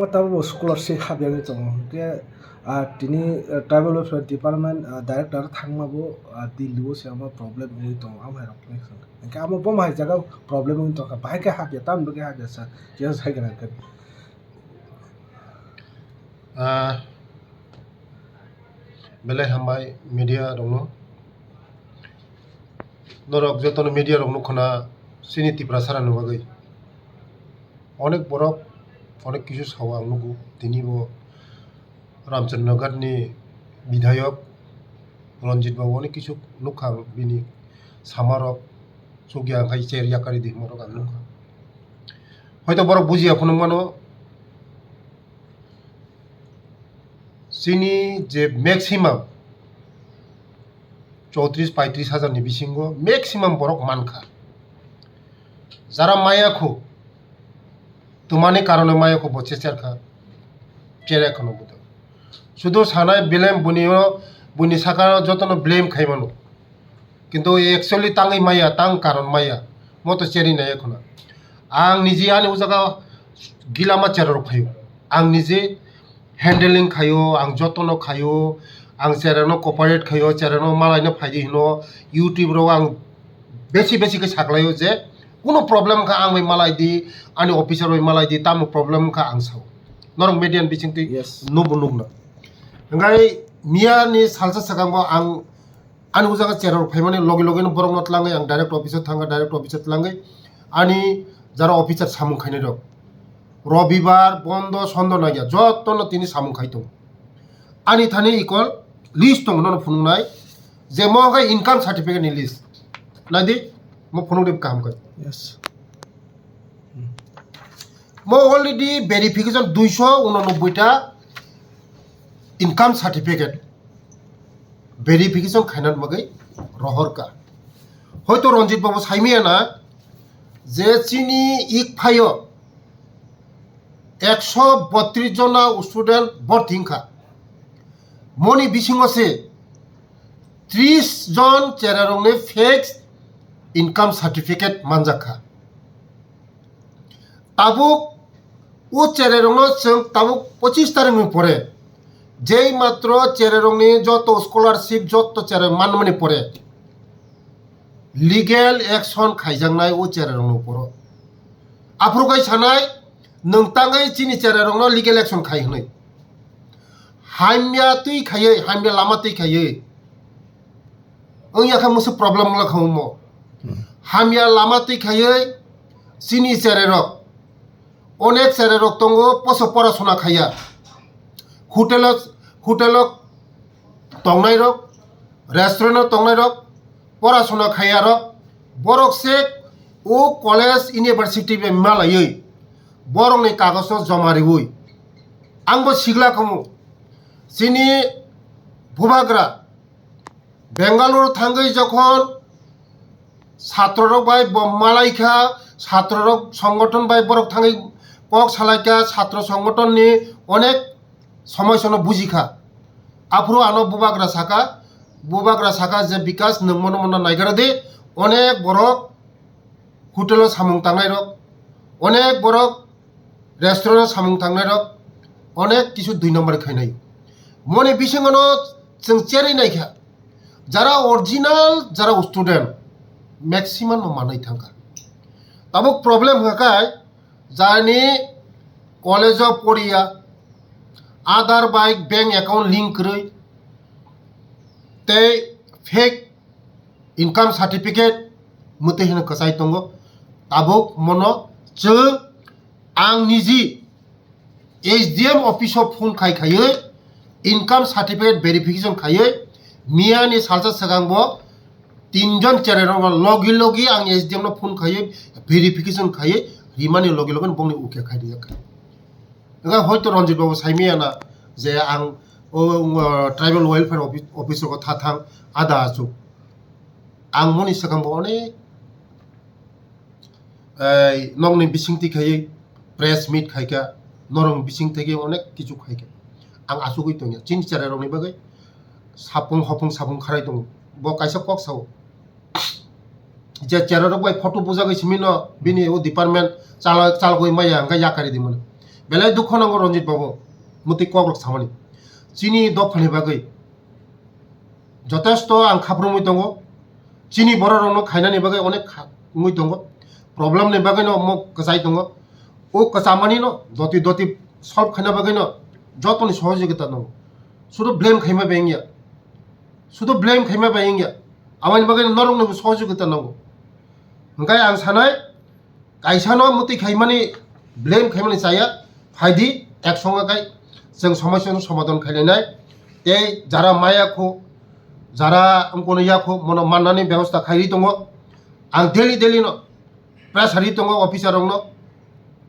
tabu scholarship habyangi tongo ke tini tribal welfare department director thangmabo dillu sama problem ui tongo amai rok ke amo bom hai jaga problem ui tongo bai ke habya tam ke habya sa ke sai kana ke belai hambai media dongno norok jotono media rokno khona sini tipra sarano bagai অনেক বরফ অনেক কিছু সাওয়া ang nugu tini bo Ramchandra ni বিধায়ক রঞ্জিত বাবু অনেক কিছু নুখাং বিনি সামারক সুগিয়া খাই চেরিয়া কারি দি মরক ang নুখা হয়তো বড় বুঝিয়া ফোন মানো চিনি যে ম্যাক্সিমাম 34-35 হাজারনি বিসিঙ্গ ম্যাক্সিমাম বরক মানখা যারা মায়াখো তোমানি কারণে মায়াখো বচে চারখা চেরা এখনো বুঝো শুধু সানায় ব্লেম বুনিও বুনি সাকা যতন ব্লেম খাইমানো কিন্তু একচুয়ালি তাঙই মায়া তাং কারণ মায়া মতো চেরি নাই এখন আং নিজে আনি উজাগা গিলামা চেরর খাইও আং নিজে হ্যান্ডেলিং খাইও আং যতন খাইও আং চেরানো কপারেট খাইও চেরানো মালাইনো ফাইদি হিনো ইউটিউব रो आं बेसी बेसी के सागलायो जे কোনো प्रॉब्लम का आं मालाय दी आनि ऑफिसर मालाय दी ताम प्रॉब्लम का आं साव नरं मेडियान बिचिंति नुबु नुगना अंगाय मिया नि सालसा सगांबो आं आनि उजागा चेरर फाइमाने लगे लगे न बरंग नतलाङै आं डाइरेक्ट ऑफिसर थांगा डाइरेक्ट ऑफिसर तलाङै आनि जारा ऑफिसर सामुं खाइने दं रबिबार बन्द सन्द नागिया जत्तन तिनि सामुं खाइ दं आनि थानि इक्वल लिस्ट दं न फुनुंनाय जे मगा इनकाम सर्टिफिकेट नि लिस्ट नादि म फुनुंदे काम कर yes mo already verification 289 টা ইনকাম সার্টিফিকেট verification খাইনান মাগৈ রহরকা হয়তো রঞ্জিত বাবু সাইমিয়া না যে চিনি ইক ফাইও 132 জনা স্টুডেন্ট ভর্তিংখা মনি বিসিংছে 30 জন চেরারংনি ফেক্স ইনকাম সার্টিফিকেট মানজাখা তাবুক ও চেরারংনো जों তাবুক 25 তারিখनि পরে যেই মাত্র চেরারংনি যত স্কলারশিপ যত চেরা মানমানি পরে লিগেল অ্যাকশন খাইজাंनाय ও চেরারংनो পর আফ্রগাই সানাय नोंताङै चिनि চেরারংनो লিগেল অ্যাকশন খাইहनै हामिया तुई खायै हामिया लामा तुई खायै ओयाखा मुसु प्रॉब्लम लखौमो हामिया लामा तुई खायै चिनि চেরারক অনেক চেরারক তঙ্গো পছ পড়াশোনা খাইয়া হোটেল তংনাই রক রেস্টুরেন্ট তংনাই রক পড়াশোনা খাইয়া রক বরকসে ও কলেজ ইউনিভার্সিটি বে মালাयै বরংনি কাগজ জমারিউই आंबो सिगला खमु চিনি ভুবাগ্রা বেঙ্গালুরু থাঙ্গৈ যখন ছাত্ররক বাই মালাইখা ছাত্ররক সংগঠন বাই বরক থাঙ্গৈ কক সালাইকা ছাত্র সংগঠননি অনেক সমস্যা বুঝিখা আফ্রো আনো বুবাগ্রা সাকা যে বিকাশ নংমন মন নাইগারা দে অনেক বরক হোটেল সামুং তাंनाय রক অনেক বরক রেস্টুরেন্ট সামুং তাंनाय রক অনেক কিছু 2 নম্বর খাইনাই মনে বিসঙ্গনো जों চেরি নাইখা যারা অরিজিনাল যারা স্টুডেন্ট ম্যাক্সিমাম মানাই থাকা তাবো প্রবলেম হকায় जानी कॉलेज पढ़िया आधार बाइक बैंक अकाउंट लिंक करई ते फेक इनकाम सर्टिफिकेट मते हिन कसाई तंगो ताबुक मनो जों आं निजी एसडीएम ऑफिस ऑफ फोन खाइखायै इनकाम सर्टिफिकेट वेरिफिकेशन खायै मियानि सालसा सगांबो 3 जन चेरेरंग लगी लगी आं एसडीएम नो फोन खायै वेरिफिकेशन खायै रिमानि लगे लगन बंनि उके खाइदि जाखा नगा हयतो रंजित बाबू साइमिया ना जे आं ट्राइबल वेलफेयर ऑफिसर को थाथां आदा आजु आं मनि सगांबो अनेक नंनि बिसिंति खायै प्रेस मीट खाइका नरं बिसिं थेगे अनेक किछु खाइका आं आसु गइतोnya चिन चेरेरंनि बागै सापुं हपुं सापुं खाराय दं ब काइसा कक साव जे चेररक बाय फटो बुजागै सिमिनो बिनि ओ डिपार्टमेंट चालगै माया अंगा याकारि दिमोन belai dukho nango Ranjit Babu muti kok rok samani chini dopani bagai যথেষ্ট আং খাপ্রমুই দङ চিনি বড় খাইনানি বাগে অনেক মুই দङ প্রবলেম নি বাগে ন মো কসাই দङ ও কসামানি ন দতি দতি সলভ খাইনা বাগে ন যতনি সহযোগিতা দङ শুধু ব্লেম খাইমা বেঙ্গিয়া শুধু ব্লেম খাইমা বেঙ্গিয়া আমানি বাগে নরং ন সহযোগিতা নাंगौ ओंखाय आं सानाय कायसानो मुति खाइमानि ब्लेम खाइमानि जाया फायदि एक संगाय जों समस्यानि समाधान खालायनाय ए जारा मायाखौ যারা কোনো ইয়াখো মনে মাননানি ব্যবস্থা খাইরি দङ आं डेली न प्रेसारि दङ अफिसार न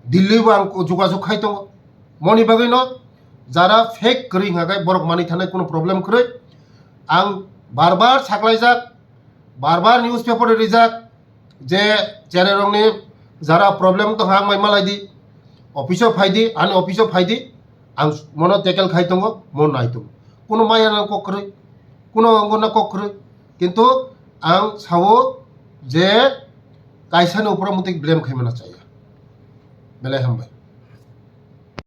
दिल्लीबो आं যোগাযোগ খাই दङ मनि बागै न যারা फेक करि हागाय बरक मानि थानाय कोनो प्रब्लेम खरै आं बार साग्लायजाक बार निउज पेपर रिजाक जे चेनेरंनि যারা प्रब्लेम दङ आं माइमालायदि अफिसाव फायदि आंनि अफिसाव फायदि आं मनो टेकेल खाइ दङ मन नाय दङ कोनो मायाना कखरै কোনো অঙ্গনা কখরে কিন্তু আং সাবো যে কাইসানি উপরে মতে ব্লেম খাইমানা চাইয়া বেলায় হামবাই